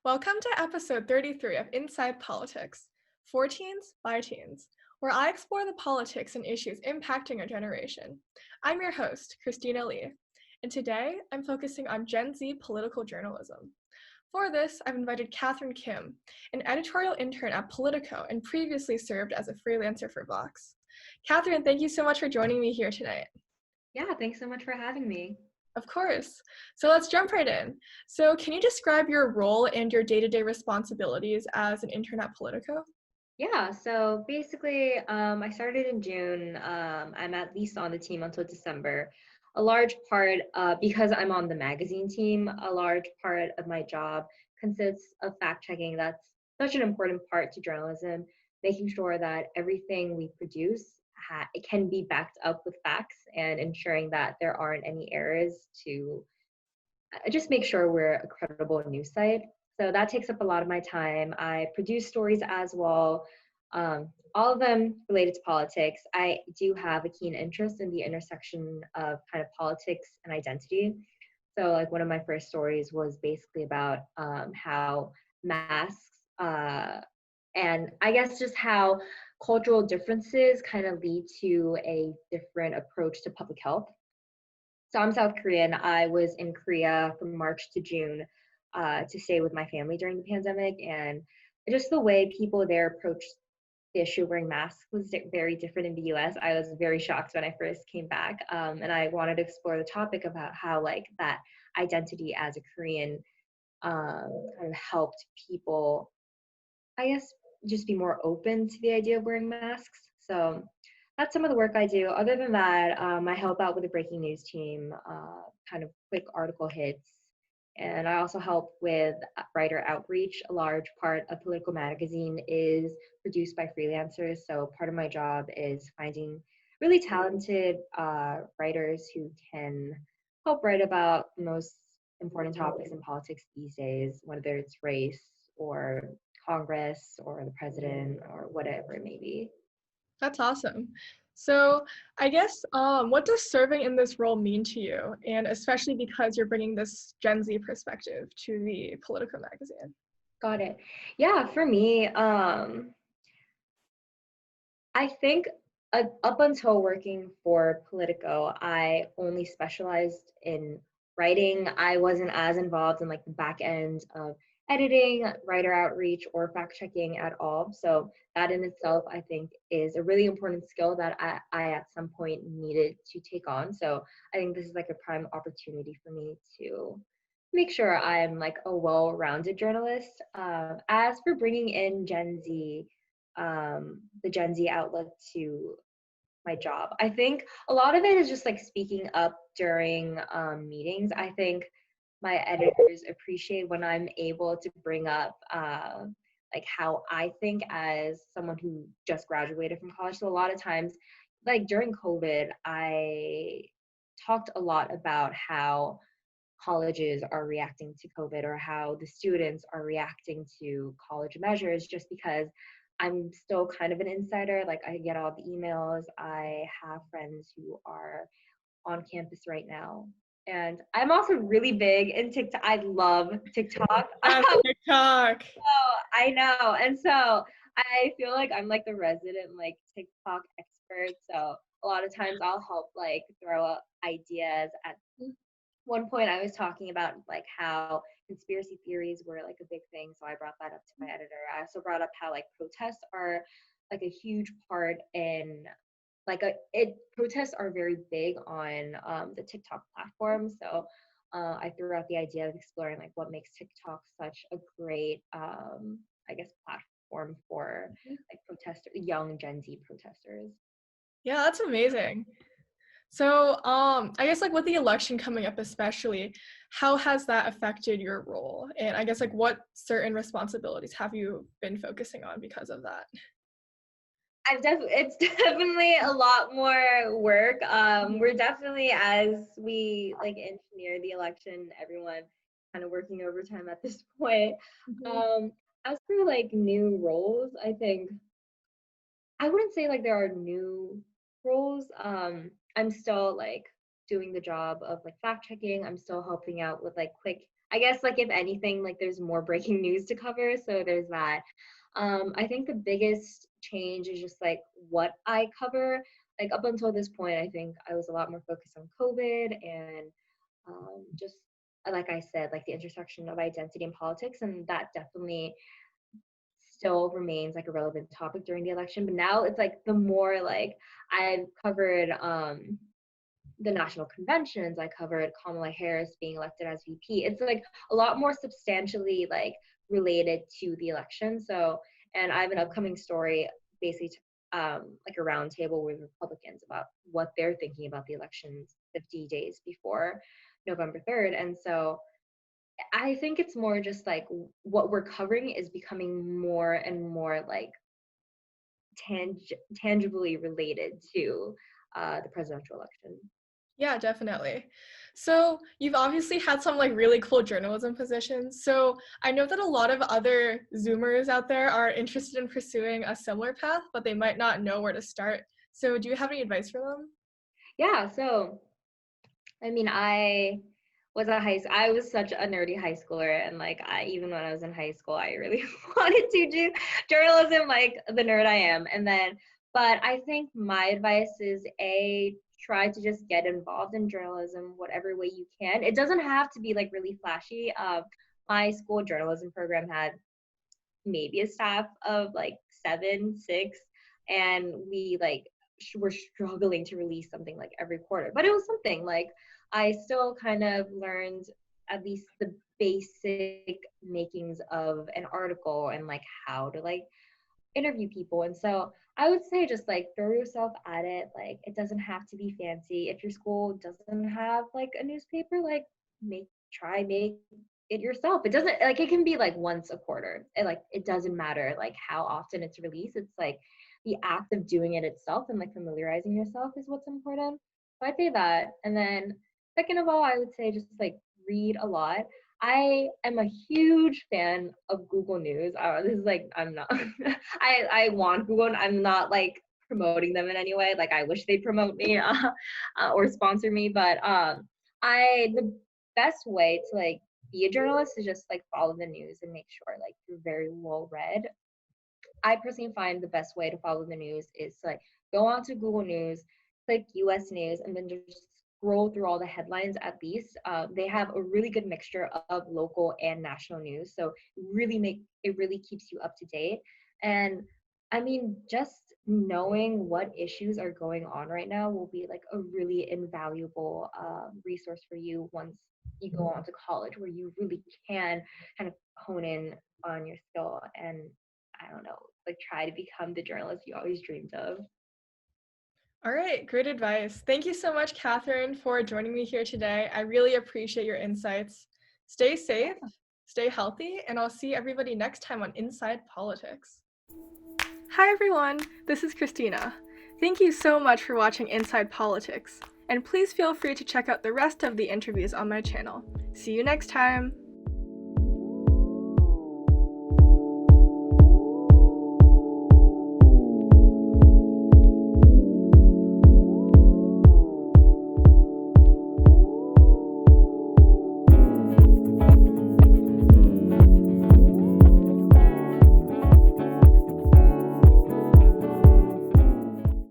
Welcome to episode 33 of Inside Politics, for teens by teens, where I explore the politics and issues impacting our generation. I'm your host, Christina Lee, and today I'm focusing on Gen Z political journalism. For this, I've invited Catherine Kim, an editorial intern at Politico and previously served as a freelancer for Vox. Catherine, thank you so much for joining me here tonight. Yeah, thanks so much for having me. Of course. So let's jump right in. So can you describe your role and your day-to-day responsibilities as an intern at Politico? Yeah, so basically, I started in June. I'm at least on the team until December. A large part, because I'm on the magazine team, a large part of my job consists of fact checking. That's such an important part to journalism, making sure that everything we produce it can be backed up with facts and ensuring that there aren't any errors to just make sure we're a credible news site. So that takes up a lot of my time. I produce stories as well, all of them related to politics. I do have a keen interest in the intersection of kind of politics and identity. So, like, one of my first stories was basically about how masks and I guess just how cultural differences kind of lead to a different approach to public health. So I'm South Korean. I was in Korea from March to June to stay with my family during the pandemic, and just the way people there approached the issue of wearing masks was very different in the U.S. I was very shocked when I first came back, and I wanted to explore the topic about how like that identity as a Korean kind of helped people, I guess, just be more open to the idea of wearing masks. So that's some of the work I do. Other than that, I help out with the breaking news team, kind of quick article hits. And I also help with writer outreach. A large part of Political magazine is produced by freelancers. So part of my job is finding really talented writers who can help write about the most important topics in politics these days, whether it's race or Congress or the president or whatever it may be. That's awesome. So I guess, what does serving in this role mean to you? And especially because you're bringing this Gen Z perspective to the Politico magazine. Got it. Yeah, for me, I think up until working for Politico, I only specialized in writing. I wasn't as involved in like the back end of editing, writer outreach, or fact checking at all. So that in itself, I think, is a really important skill that I at some point needed to take on. So I think this is like a prime opportunity for me to make sure I'm like a well-rounded journalist. As for bringing in the Gen Z outlook to my job. I think a lot of it is just like speaking up during meetings. I think my editors appreciate when I'm able to bring up like how I think as someone who just graduated from college. So a lot of times, like during COVID, I talked a lot about how colleges are reacting to COVID or how the students are reacting to college measures just because I'm still kind of an insider. Like I get all the emails. I have friends who are on campus right now. And I'm also really big in TikTok. I love TikTok. TikTok. I know. And so I feel like I'm like the resident like TikTok expert. So a lot of times I'll help like throw out ideas. At one point I was talking about like how conspiracy theories were like a big thing. So I brought that up to my editor. I also brought up how like protests are like a huge part in like protests are very big on the TikTok platform. So I threw out the idea of exploring like what makes TikTok such a great I guess platform for like young Gen Z protesters. Yeah, that's amazing. So, I guess like with the election coming up especially, how has that affected your role? And I guess like what certain responsibilities have you been focusing on because of that? It's definitely a lot more work. We're definitely, as we like engineer the election, everyone kind of working overtime at this point. Mhm. As for like new roles, I think I wouldn't say like there are new roles. I'm still like doing the job of like fact checking. I'm still helping out with like quick I guess like if anything, like there's more breaking news to cover. So there's that. I think the biggest change is just like what I cover. Like up until this point, I think I was a lot more focused on COVID and just like I said, like the intersection of identity and politics, and that definitely still remains like a relevant topic during the election. But now it's like the more like I've covered the national conventions, I covered Kamala Harris being elected as VP. It's like a lot more substantially like related to the election. So, and I have an upcoming story basically like a roundtable with Republicans about what they're thinking about the elections 50 days before November 3rd. And so I think it's more just like what we're covering is becoming more and more like tangibly related to the presidential election. Yeah, definitely. So you've obviously had some like really cool journalism positions. So I know that a lot of other Zoomers out there are interested in pursuing a similar path, but they might not know where to start. So do you have any advice for them? Yeah, so I mean, I was such a nerdy high schooler, and like I even when I was in high school, I really wanted to do journalism, like the nerd I am. And then, but I think my advice is a try to just get involved in journalism whatever way you can. It doesn't have to be like really flashy. My school journalism program had maybe a staff of like 7, 6, and we like were struggling to release something like every quarter. But it was something like I still kind of learned at least the basic makings of an article and like how to like interview people. And so I would say just like throw yourself at it. Like it doesn't have to be fancy. If your school doesn't have like a newspaper, like make it yourself. It doesn't like it can be like once a quarter. It doesn't matter like how often it's released. It's like the act of doing it itself and like familiarizing yourself is what's important. So I'd say that. And then second of all, I would say just like read a lot. I am a huge fan of Google News. This is like I'm not. I want Google. I'm not like promoting them in any way. Like I wish they'd promote me or sponsor me. But the best way to like be a journalist is just like follow the news and make sure like you're very well read. I personally find the best way to follow the news is to like go onto Google News, click US News, and then just scroll through all the headlines at least. They have a really good mixture of local and national news, so it really keeps you up to date. And I mean, just knowing what issues are going on right now will be like a really invaluable resource for you once you go on to college, where you really can kind of hone in on your skill and I don't know, like try to become the journalist you always dreamed of. All right, great advice. Thank you so much, Catherine, for joining me here today. I really appreciate your insights. Stay safe, stay healthy, and I'll see everybody next time on Inside Politics. Hi, everyone. This is Christina. Thank you so much for watching Inside Politics, and please feel free to check out the rest of the interviews on my channel. See you next time.